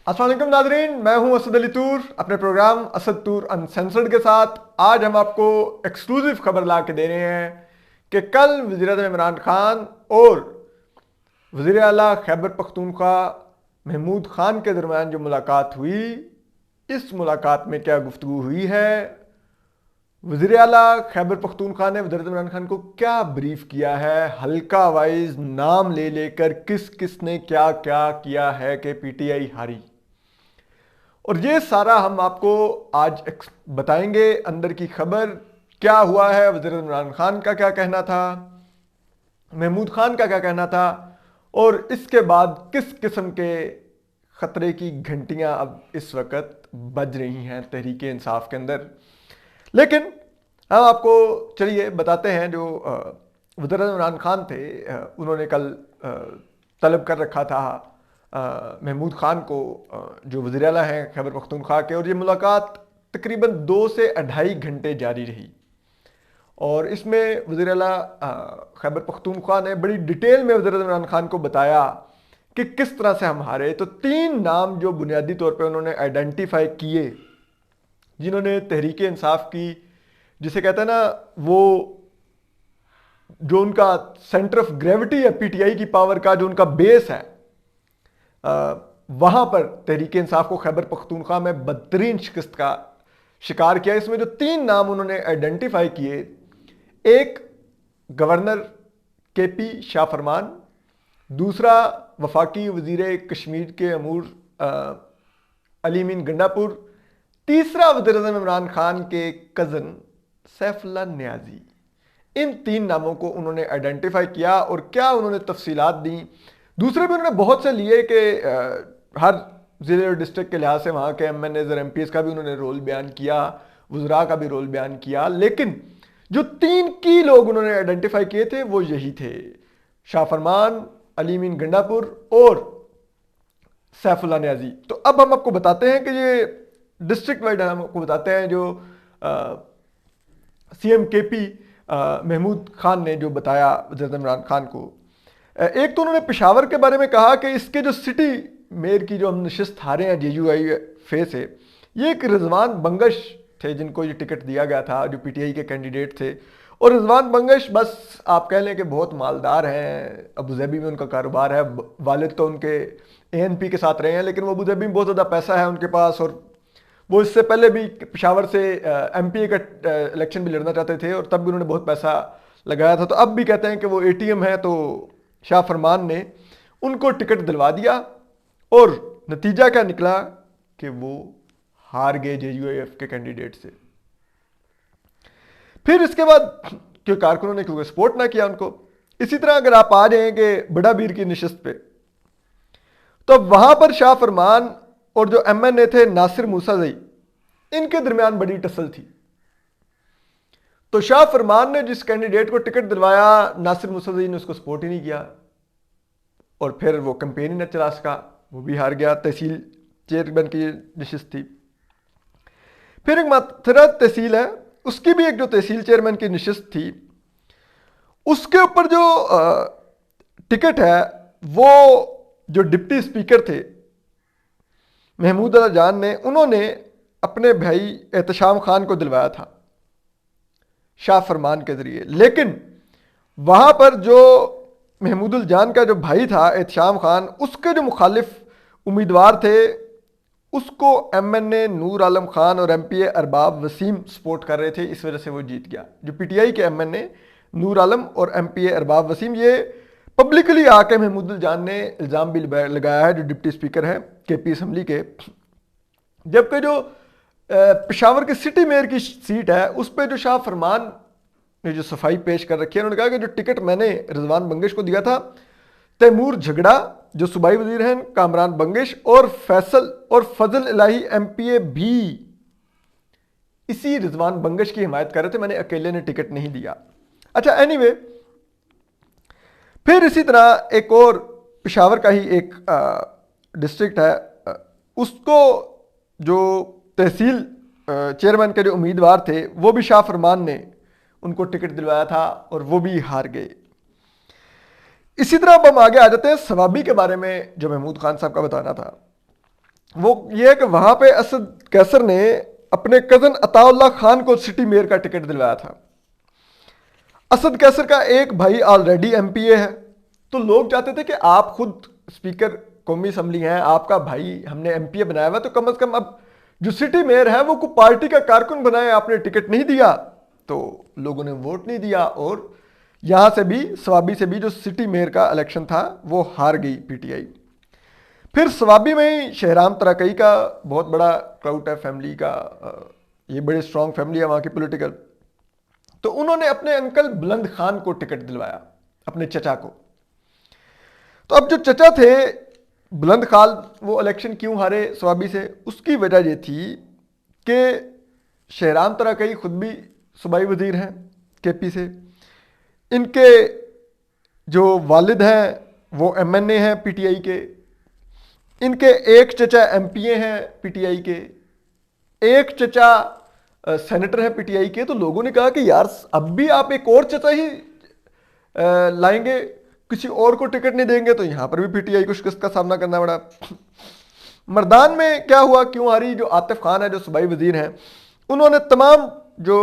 अस्सलाम वालेकुम नाजरीन, मैं हूं असद अली तूर अपने प्रोग्राम असद तूर अनसेंसर्ड के साथ। आज हम आपको एक्सक्लूसिव खबर ला के दे रहे हैं कि कल वज़ीर-ए-आज़म इमरान खान और वज़ीर आला खैबर पख्तूनख्वा महमूद खान के दरमियान जो मुलाकात हुई, इस मुलाकात में क्या गुफ्तगू हुई है, वज़ीर आला खैबर पख्तूनख्वा ने वज़ीर-ए-आज़म इमरान खान को क्या ब्रीफ किया है, हल्का वाइज नाम ले लेकर किस किस ने क्या क्या किया है कि पीटीआई हारी। और ये सारा हम आपको आज बताएंगे। अंदर की खबर क्या हुआ है, वज़ीर इमरान खान का क्या कहना था, महमूद खान का क्या कहना था, और इसके बाद किस किस्म के ख़तरे की घंटियां अब इस वक्त बज रही हैं तहरीक इंसाफ के अंदर। लेकिन हम आपको चलिए बताते हैं। जो वज़ीर इमरान खान थे, उन्होंने कल तलब कर रखा था महमूद खान को, जो वज़ीर आला हैं खैबर पख्तूनख्वा के, और ये मुलाकात तकरीबन 2 से 2.5 घंटे जारी रही। और इसमें वज़ीर आला खैबर पख्तूनख्वा ने बड़ी डिटेल में वज़ीर इमरान खान को बताया कि किस तरह से हम हारे। तो 3 नाम जो बुनियादी तौर पे उन्होंने आइडेंटिफाई किए, जिन्होंने तहरीक इंसाफ की, जिसे कहते हैं ना, वो जो उनका सेंटर ऑफ ग्रेविटी है पीटीआई की पावर का, जो उनका बेस है, वहां पर तहरीक इंसाफ को खैबर पख्तूनख्वा में बदतरीन शिकस्त का शिकार किया। इसमें जो 3 नाम उन्होंने आइडेंटिफाई किए, एक गवर्नर केपी शाह फरमान, दूसरा वफाकी वजीर कश्मीर के अमूर अली मीन गंडापुर, तीसरा वज़ीर-ए-आज़म इमरान खान के कज़न सैफुल्लाह न्याजी। इन 3 नामों को उन्होंने आइडेंटिफाई किया और क्या उन्होंने तफसीलात दी। दूसरे भी उन्होंने बहुत से लिए कि हर ज़िले और डिस्ट्रिक्ट के लिहाज से वहाँ के MNAs और MPs का भी उन्होंने रोल बयान किया, वज़रा का भी रोल बयान किया। लेकिन जो 3 की लोग उन्होंने आइडेंटिफाई किए थे वो यही थे, शाह फरमान, अली मीन गंडापुर और सैफुल्लाह न्याजी। तो अब हम आपको बताते हैं कि ये डिस्ट्रिक्ट वाइड हम आपको बताते हैं जो CM KP महमूद खान ने जो बताया वज़ीर-ए-आज़म इमरान खान को। एक तो उन्होंने पेशावर के बारे में कहा कि इसके जो सिटी मेयर की जो हम नशिस्त हारे हैं JUIF से, ये एक रिजवान बंगश थे जिनको ये टिकट दिया गया था, जो PTI के कैंडिडेट थे। और रिजवान बंगश बस आप कह लें कि बहुत मालदार हैं, अबूधाबी में उनका कारोबार है, वालिद तो उनके ANP के साथ रहे हैं, लेकिन वो अबूधाबी में बहुत ज़्यादा पैसा है उनके पास, और वो इससे पहले भी पेशावर से MPA का इलेक्शन भी लड़ना चाहते थे और तब भी उन्होंने बहुत पैसा लगाया था। तो अब भी कहते हैं कि वो ATM है। तो शाह फरमान ने उनको टिकट दिलवा दिया और नतीजा क्या निकला कि वो हार गए JUIF के कैंडिडेट से। फिर इसके बाद क्यों कारकुनों ने क्योंकि सपोर्ट ना किया उनको। इसी तरह अगर आप आ जाएंगे बड़ा बीर की नशिस्त पे, तो वहां पर शाह फरमान और जो MNA थे नासिर मूसाज़ई, इनके दरमियान बड़ी टसल थी। तो शाह फरमान ने जिस कैंडिडेट को टिकट दिलवाया, नासिर मूसाज़ई ने उसको सपोर्ट ही नहीं किया और फिर वो कैंपेन ही न चला सका, वो भी हार गया। तहसील चेयरमैन की नशिस्त थी। फिर एक माथरा तहसील है, उसकी भी एक जो तहसील चेयरमैन की नशिस्त थी, उसके ऊपर जो टिकट है वो जो डिप्टी स्पीकर थे महमूद अला जान ने, उन्होंने अपने भाई एहतशाम खान को दिलवाया था शाह फरमान के जरिए। लेकिन वहां पर जो महमूदुल जान का जो भाई था एहतशाम खान, उसके जो मुखालिफ उम्मीदवार थे, उसको MNA नूर आलम खान और MPA अरबाब वसीम सपोर्ट कर रहे थे, इस वजह से वो जीत गया। जो PTI के MNA नूर आलम और MPA अरबाब वसीम, ये पब्लिकली आके महमूदुल जान ने इल्ज़ाम भी लगाया है, जो डिप्टी स्पीकर है KP असम्बली के। जबकि जो पेशावर के सिटी मेयर की सीट है, उस पर जो शाह फरमान ने जो सफाई पेश कर रखी है, उन्होंने कहा कि जो टिकट मैंने रिजवान बंगश को दिया था, तैमूर झगड़ा जो सूबाई वजीर हैं, कामरान बंगश और फैसल और फजल इलाही MPA भी इसी रिजवान बंगश की हिमायत कर रहे थे, मैंने अकेले ने टिकट नहीं दिया। अच्छा, एनीवे, फिर इसी तरह एक और पेशावर का ही एक डिस्ट्रिक्ट है, उसको जो तहसील चेयरमैन के जो उम्मीदवार थे, वो भी शाह फरमान ने उनको टिकट दिलवाया था और वो भी हार गए। इसी तरह अब हम आगे आ जाते हैं सवाबी के बारे में, जो महमूद खान साहब का बताना था। वो ये है कि वहां पे असद कैसर ने अपने कजन अताउल्ला खान को सिटी मेयर का टिकट दिलवाया था। असद कैसर का एक भाई ऑलरेडी एमपीए है, तो लोग चाहते थे कि आप खुद स्पीकर कौमी असम्बली हैं, आपका भाई हमने एमपीए बनाया हुआ, तो कम से कम अब जो सिटी मेयर है वो को पार्टी का कारकुन बनाए, आपने टिकट नहीं दिया। तो लोगों ने वोट नहीं दिया और यहां से भी स्वाबी से भी जो सिटी मेयर का इलेक्शन था वो हार गई पीटीआई। फिर स्वाबी में ही शहराम तराकई का बहुत बड़ा क्राउड है फैमिली का, ये बड़े स्ट्रांग फैमिली है वहां की पॉलिटिकल। तो उन्होंने अपने अंकल बुलंद खान को टिकट दिलवाया, अपने चचा को। तो अब जो चचा थे बुलंद खान, वो इलेक्शन क्यों हारे स्वाबी से, उसकी वजह ये थी कि शहराम तराकई खुद भी सूबाई वजीर हैं केपी से, इनके जो वालिद हैं वो एमएनए हैं पीटीआई के, इनके एक चचा एमपीए हैं पीटीआई के, एक चचा सेनेटर हैं पीटीआई के। तो लोगों ने कहा कि यार अब भी आप एक और चचा ही लाएंगे, किसी और को टिकट नहीं देंगे, तो यहां पर भी पीटीआई को शिकस्त का सामना करना पड़ा। मर्दान में क्या हुआ, क्यों हारी, जो आतिफ खान है जो सूबाई वजीर हैं, उन्होंने तमाम जो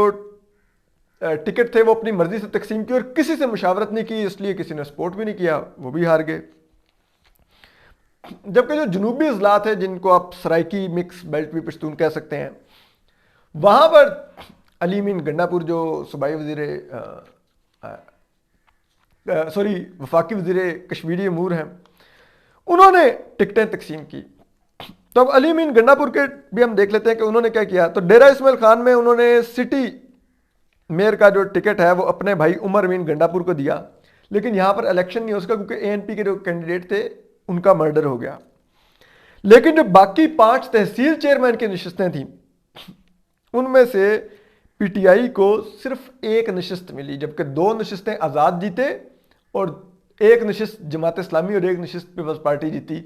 टिकट थे वो अपनी मर्जी से तकसीम की और किसी से मुशावरत नहीं की, इसलिए किसी ने सपोर्ट भी नहीं किया, वो भी हार गए। जबकि जो जनूबी अजलात है जिनको आप सराइकी मिक्स बेल्ट भी पश्तून कह सकते हैं, वहां पर अली मीन गंडापुर जो सूबाई वजीर सॉरी वफाकी वजीर कश्मीरी अमूर हैं, उन्होंने टिकटें तकसीम की। तो अब अली मीन गंडापुर के भी हम देख लेते हैं कि उन्होंने क्या किया। तो डेरा इस्माइल खान में उन्होंने सिटी मेयर का जो टिकट है वो अपने भाई उमर मीन गंडापुर को दिया, लेकिन यहां पर इलेक्शन नहीं हो सका क्योंकि एएनपी के जो कैंडिडेट थे उनका मर्डर हो गया। लेकिन जो बाकी 5 तहसील चेयरमैन की नशिस्तें थीं, उनमें से पीटीआई को सिर्फ एक नशिस्त मिली, जबकि 2 नशिस्तें आज़ाद जीते और एक नशिस्त जमात इस्लामी और एक नशिस्त पीपल्स पार्टी जीती।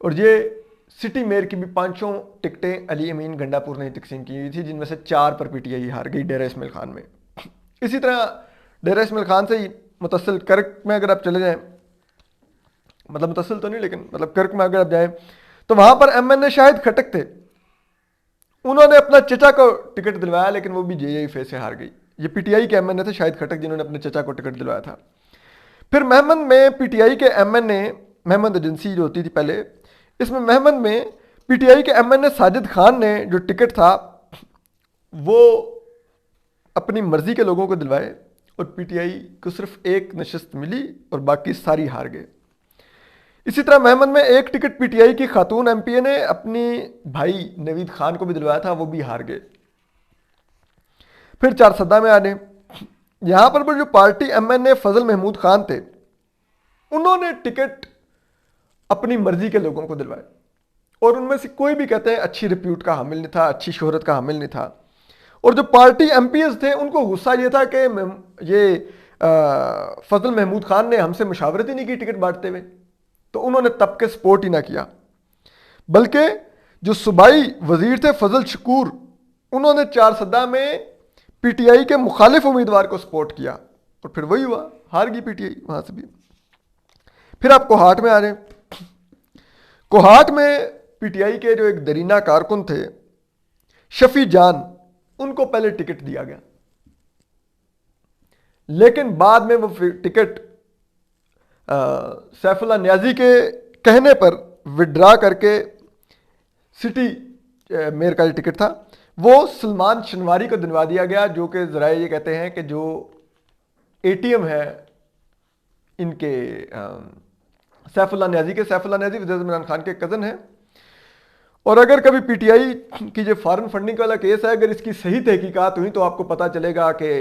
और ये सिटी मेयर की भी 5 टिकटें अली अमीन गंडापुर ने तकसीम की हुई थी, जिनमें से 4 पर पीटीआई हार गई डेरा इस्माइल खान में। इसी तरह डेरा इस्माइल खान से ही मुतसिल कर्क में अगर आप चले जाएं, मतलब मुतसिल तो नहीं लेकिन मतलब कर्क में अगर आप जाएं, तो वहां पर एमएनए शाहिद खटक थे, उन्होंने अपना चचा को टिकट दिलवाया, लेकिन वो भी जेएफए से हार गई। ये पीटीआई के एमएनए थे शाहिद खटक, जिन्होंने अपने चचा को टिकट दिलवाया था। फिर महमद में पीटीआई के एमएनए, महमद एजेंसी जो होती थी पहले, इसमें महमद में पीटीआई के एमएनए साजिद खान ने जो टिकट था वो अपनी मर्जी के लोगों को दिलवाए और पीटीआई को सिर्फ एक नशिस्त मिली और बाकी सारी हार गए। इसी तरह महमद में एक टिकट पीटीआई की खातून एमपीए ने अपनी भाई नवीद खान को भी दिलवाया था, वो भी हार गए। फिर चारसदा में आने, यहां पर जो पार्टी एमएनए फजल महमूद खान थे, उन्होंने टिकट अपनी मर्जी के लोगों को दिलवाए और उनमें से कोई भी कहते हैं अच्छी रिप्यूट का हामिल नहीं था, अच्छी शोहरत का हामिल नहीं था। और जो पार्टी एमपीएस थे उनको गुस्सा ये था कि ये फजल महमूद खान ने हमसे मुशावरत ही नहीं की टिकट बांटते हुए, तो उन्होंने तब के सपोर्ट ही ना किया। बल्कि जो सूबाई वजीर थे फजल शकूर, उन्होंने चारसदा में पीटीआई के मुखालिफ उम्मीदवार को सपोर्ट किया और फिर वही हुआ, हार गई पीटीआई वहां से भी। फिर आप कोहाट में आ रहे, कोहाट में पीटीआई के जो एक दरीना कारकुन थे शफी जान, उनको पहले टिकट दिया गया, लेकिन बाद में वो टिकट सैफुल्लाह न्याजी के कहने पर विड्रा करके सिटी मेयर का जो टिकट था वो सलमान शनवारी को दिलवा दिया गया, जो कि जरा ये कहते हैं कि जो एटीएम है इनके सैफुल्लाह न्याजी के, सैफुल्लाह न्याजी वज़ीर इमरान खान के कज़न हैं। और अगर कभी पीटीआई की जो फॉरेन फंडिंग वाला केस है, अगर इसकी सही तहकीकात हुई तो आपको पता चलेगा कि,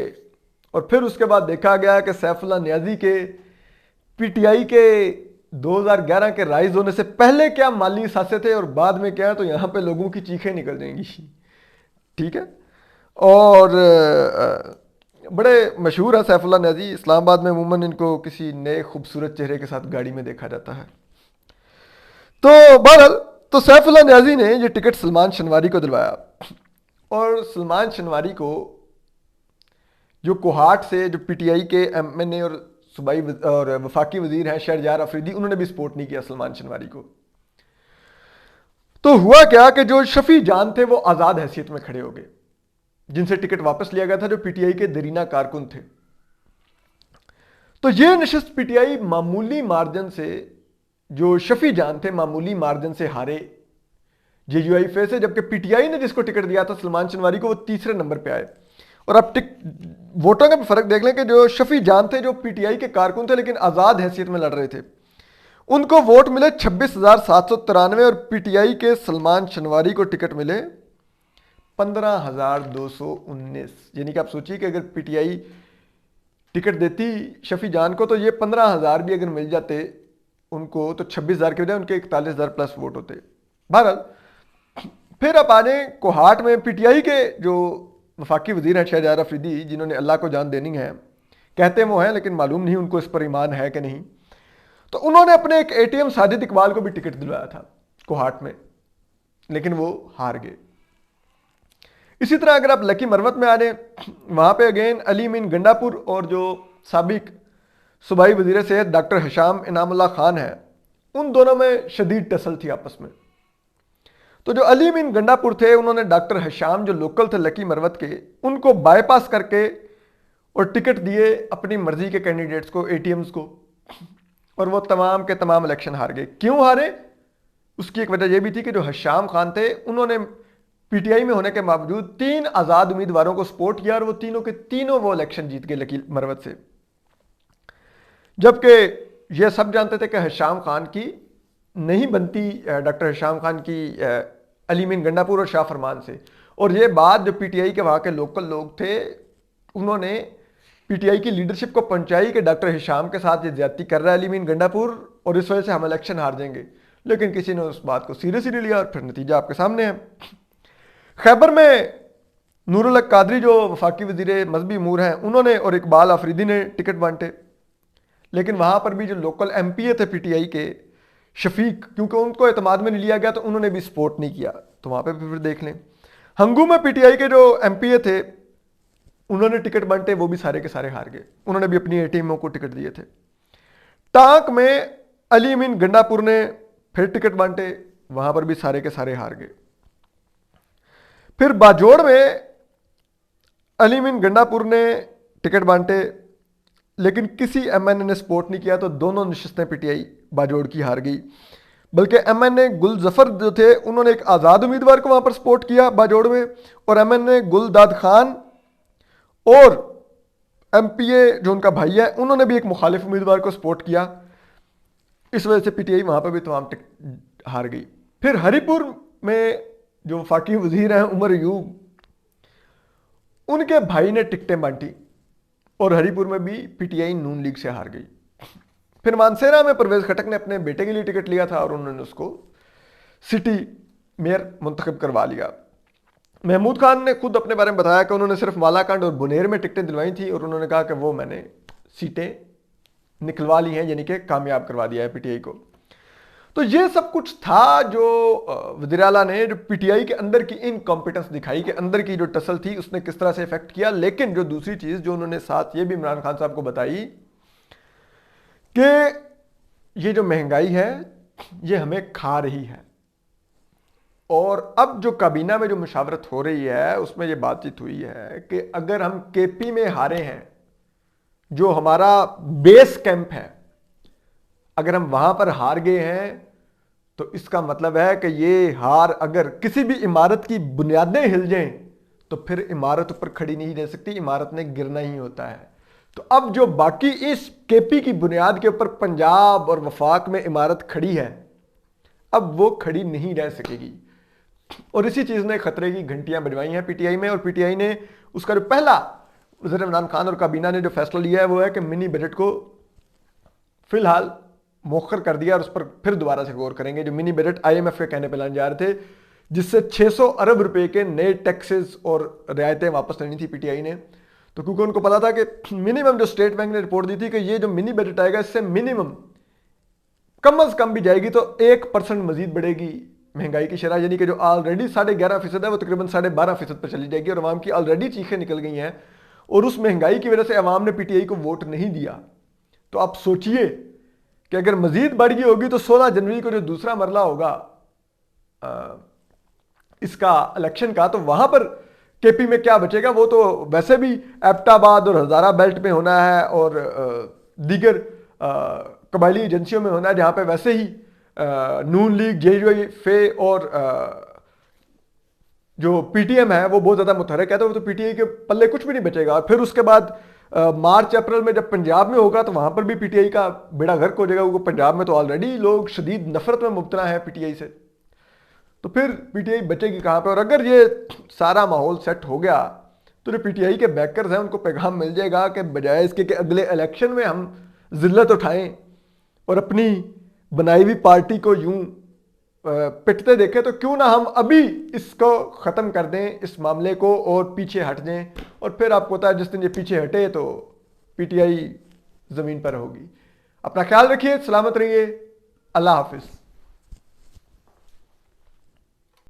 और फिर उसके बाद देखा गया कि सैफुल्लाह न्याजी के पीटीआई के 2011 के राइज होने से पहले क्या माली सासे थे और बाद में क्या, तो यहां पे लोगों की चीखें निकल जाएंगी। ठीक है, और बड़े मशहूर है सैफुल्लाह न्याजी, इस्लामाबाद में अमूमन इनको किसी नए खूबसूरत चेहरे के साथ गाड़ी में देखा जाता है। तो बहरहाल, तो सैफुल्लाह न्याजी ने ये टिकट सलमान शनवारी को दिलवाया और सलमान शनवारी को जो कोहाट से जो पीटीआई के एमएनए और सूबाई और वफाकी वजीर हैं शहरयार अफरीदी, उन्होंने भी सपोर्ट नहीं किया सलमान शनवारी को। तो हुआ क्या कि जो शफी जान थे वो आजाद हैसियत में खड़े हो गए, जिनसे टिकट वापस लिया गया था, जो पीटीआई के दरीना कारकुन थे। तो ये नशिस्त पीटीआई मामूली मार्जिन से, जो शफी जान थे मामूली मार्जिन से हारे जेयूआईफे से, जबकि पीटीआई ने जिसको टिकट दिया था सलमान चनवारी को, वो तीसरे नंबर पे आए। और आप वोटों का भी फर्क देख लें कि जो शफी जान थे जो पीटीआई के कारकुन थे लेकिन आजाद हैसियत में लड़ रहे थे, उनको वोट मिले 26,793 और पीटीआई के सलमान चनवारी को टिकट मिले 15,219। यानी कि आप सोचिए कि अगर पीटीआई टिकट देती शफी जान को तो ये 15,000 भी अगर मिल जाते उनको तो 26,000 के बजाय उनके 41,000 प्लस वोट होते। बहरहाल फिर आप आ जाए कोहाट में, पीटीआई के जो वफाकी वजीर हैं शहजाद अफरीदी, जिन्होंने अल्लाह को जान देनी है, कहते वो हैं लेकिन मालूम नहीं उनको इस पर ईमान है कि नहीं, तो उन्होंने अपने एक एटीएम साजिद इकबाल को भी टिकट दिलवाया था कोहाट में, लेकिन वो हार गए। इसी तरह अगर आप लकी मरवत में आ जाए, वहां पे अगेन अली मीन गंडापुर और जो साबिक सूबाई वजीर सेहत डॉक्टर हिशाम इनामुल्लाह खान है, उन दोनों में शदीद टसल थी आपस में। तो जो अली मीन गंडापुर थे, उन्होंने डॉक्टर हिशाम जो लोकल थे लकी मरवत के, उनको बाईपास करके और टिकट दिए अपनी मर्जी के कैंडिडेट्स को, एटीएम्स को, और वो तमाम के तमाम इलेक्शन हार गए। क्यों हारे? उसकी एक वजह यह भी थी कि जो हिशाम खान थे उन्होंने पीटीआई में होने के बावजूद 3 आजाद उम्मीदवारों को सपोर्ट किया और वो तीनों के तीनों वो इलेक्शन जीत गए लकी मरवत से। जबकि ये सब जानते थे कि हिशाम खान की नहीं बनती, डॉक्टर हिशाम खान की अली मीन गंडापुर और शाह फरमान से। और ये बात जो पीटीआई के वहाँ के लोकल लोग थे, उन्होंने पीटीआई की लीडरशिप को पहुंचाई कि डॉक्टर हिशाम के साथ ये ज्यादती कर रहा है अली मीन गंडापुर और इस वजह से हम इलेक्शन हार जाएंगे। लेकिन किसी ने उस बात को सीरियस ही नहीं लिया और फिर नतीजा आपके सामने है। खैबर में नूरुल हक कादरी जो वफाकी वजीर मजहबी अमूर हैं, उन्होंने और इकबाल आफरीदी ने टिकट बांटे, लेकिन वहां पर भी जो लोकल एमपीए थे पीटीआई के शफीक, क्योंकि उनको एतमाद में नहीं लिया गया तो उन्होंने भी सपोर्ट नहीं किया। तो वहां पर भी फिर देख लें, हंगू में पीटीआई के जो एमपीए थे उन्होंने टिकट बांटे, वो भी सारे के सारे हार गए, उन्होंने भी अपनी एटीएमओ को टिकट दिए थे। टांक में अली मीन गंडापुर ने फिर टिकट बांटे, वहां पर भी सारे के सारे हार गए। फिर बाजोड़ में अली मीन गंडापुर ने टिकट बांटे, लेकिन किसी एमएनए ने सपोर्ट नहीं किया, तो दोनों नशिस्तें पीटीआई बाजोड़ की हार गई। बल्कि एमएनए गुल जफर जो थे उन्होंने एक आज़ाद उम्मीदवार को वहां पर सपोर्ट किया बाजोड़ में, और एमएनए गुलदाद खान और एमपीए जो उनका भाई है उन्होंने भी एक मुखालिफ उम्मीदवार को सपोर्ट किया। इस वजह से पीटीआई वहां पर भी तमाम हार गई। फिर हरिपुर में जो वफाकी वजीर हैं उमर अयूब, उनके भाई ने टिकटें बांटी और हरिपुर में भी पीटीआई नून लीग से हार गई। फिर मानसेरा में परवेज खटक ने अपने बेटे के लिए टिकट लिया था और उन्होंने उसको सिटी मेयर मुंतखब करवा लिया। महमूद खान ने खुद अपने बारे में बताया कि उन्होंने सिर्फ मालाकंड और बुनेर में टिकटें दिलवाई थी और उन्होंने कहा कि वो मैंने सीटें निकलवा ली हैं, यानी कि कामयाब करवा दिया है पीटीआई को। तो ये सब कुछ था जो वज़ीर आला ने, जो पीटीआई के अंदर की इनकॉम्पिटेंस दिखाई, कि अंदर की जो टसल थी उसने किस तरह से इफेक्ट किया। लेकिन जो दूसरी चीज जो उन्होंने साथ ये भी इमरान खान साहब को बताई कि ये जो महंगाई है ये हमें खा रही है, और अब जो काबीना में जो मुशावरत हो रही है उसमें ये बातचीत हुई है कि अगर हम केपी में हारे हैं, जो हमारा बेस कैंप है, अगर हम वहां पर हार गए हैं तो इसका मतलब है कि ये हार, अगर किसी भी इमारत की बुनियादें हिल जाएं तो फिर इमारत ऊपर खड़ी नहीं रह सकती, इमारत ने गिरना ही होता है। तो अब जो बाकी इस केपी की बुनियाद के ऊपर पंजाब और वफाक में इमारत खड़ी है, अब वो खड़ी नहीं रह सकेगी। और इसी चीज ने खतरे की घंटियां बजवाई हैं पीटीआई में, और पीटीआई ने उसका जो पहला वज़ीर इमरान खान और काबीना ने जो फैसला लिया है वो है कि मिनी बजट को फिलहाल मौखर कर दिया और उस पर फिर दोबारा से गौर करेंगे। जो मिनी बजट आईएमएफ के कहने पर लाने जा रहे थे, जिससे 600 अरब रुपए के नए टैक्सेस और रियायतें वापस लेनी थी पीटीआई ने, तो क्योंकि उनको पता था कि मिनिमम जो स्टेट बैंक ने रिपोर्ट दी थी कि ये जो मिनी बजट आएगा इससे मिनिमम कम अज कम भी जाएगी तो 1% मजीद बढ़ेगी महंगाई की शरह, यानी कि जो ऑलरेडी 11.5% है वो तकरीबन 12.5% पर चली जाएगी। और अवाम की ऑलरेडी चीखें निकल गई हैं और उस महंगाई की वजह से अवाम ने पीटीआई को वोट नहीं दिया। तो आप सोचिए कि अगर मजीद बढ़ गई होगी तो 16 जनवरी को जो दूसरा मरला होगा इसका इलेक्शन का, तो वहां पर केपी में क्या बचेगा? वो तो वैसे भी एबटाबाद और हजारा बेल्ट में होना है और दीगर कबायली एजेंसियों में होना है, जहां पे वैसे ही नून लीग, जेयूफे और जो पीटीएम है वो बहुत ज्यादा मुतहरक है, तो पीटीआई के पल्ले कुछ भी नहीं बचेगा। और फिर उसके बाद मार्च अप्रैल में जब पंजाब में होगा तो वहां पर भी पीटीआई का बेड़ा गर्क हो जाएगा, क्योंकि पंजाब में तो ऑलरेडी लोग शदीद नफरत में मुब्तला है पीटीआई से। तो फिर पीटीआई बचेगी कहां पे? और अगर ये सारा माहौल सेट हो गया तो जो पीटीआई के बैकर्स हैं उनको पैगाम मिल जाएगा कि बजाय इसके कि अगले इलेक्शन में हम जिल्लत उठाएं और अपनी बनाई हुई पार्टी को यूं पिटते देखें, तो क्यों ना हम अभी इसको ख़त्म कर दें, इस मामले को, और पीछे हट जाएं। और फिर आपको पता है जिस दिन ये पीछे हटे तो पीटीआई ज़मीन पर होगी। अपना ख्याल रखिए, सलामत रहिए, अल्लाह हाफिज़।